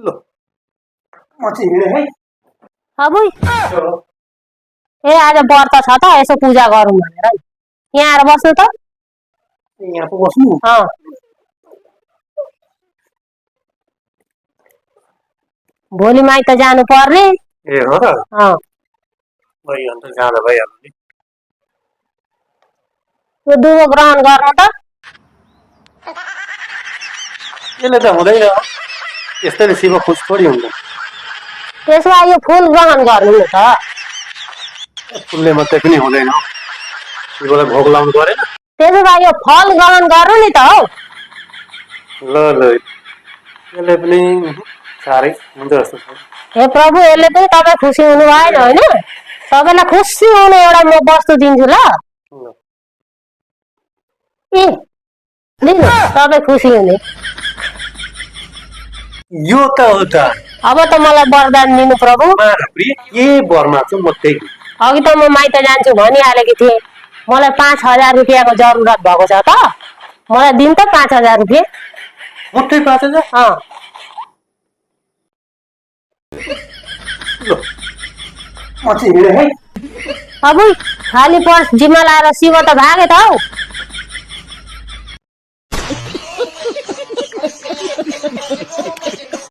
ल म चाहिँ हिँडे है। अबुई ए आज व्रत छ त यसो पूजा गरौँ भनेर यहाँ आएर बस्नु त। यहाँ पो बस्नु। भोलि माइत जानु पर्ने। ए हो र? भइहाल्छ, जाँदा भइहाल्छ नि। यो दुबो ग्रहण गर्नु त। यसले त हुँदैन, यस्तैले शिव खुस थोडी हुन्छ। त्यसो भए यो फुल ग्रहण गर्नु नि त। फुलले मात्रै पनि हुँदैन, शिवलाई भोग लाउनु परेन। त्यसो भए यो फल ग्रहण गर्नु नि त हौ। ल ल यसले पनि साह्रै हुन्छ जस्तो छ। हे प्रभु यसले पनि तपाईँ खुसी हुनु भएन होइन? सबैलाई खुसी हुने एउटा म वस्तु दिन्छु ल। ए लिनु तपाईँ खुसी हुने। यो त हो त। अब त मलाई वरदान दिनु प्रभु। के वरमा छु म त्यही। अघि त म माइत जान्छु भनिहालेकी थिएँ, मलाई 5,000 रुपियाँको जरुरत भएको छ त, मलाई दिन त 5,000 रुपियाँ। मात्रै 5,000? म चाहिँ हिँडे है। अब खाली पर्स जिम्मा लाएर शिव त भागे त हौ।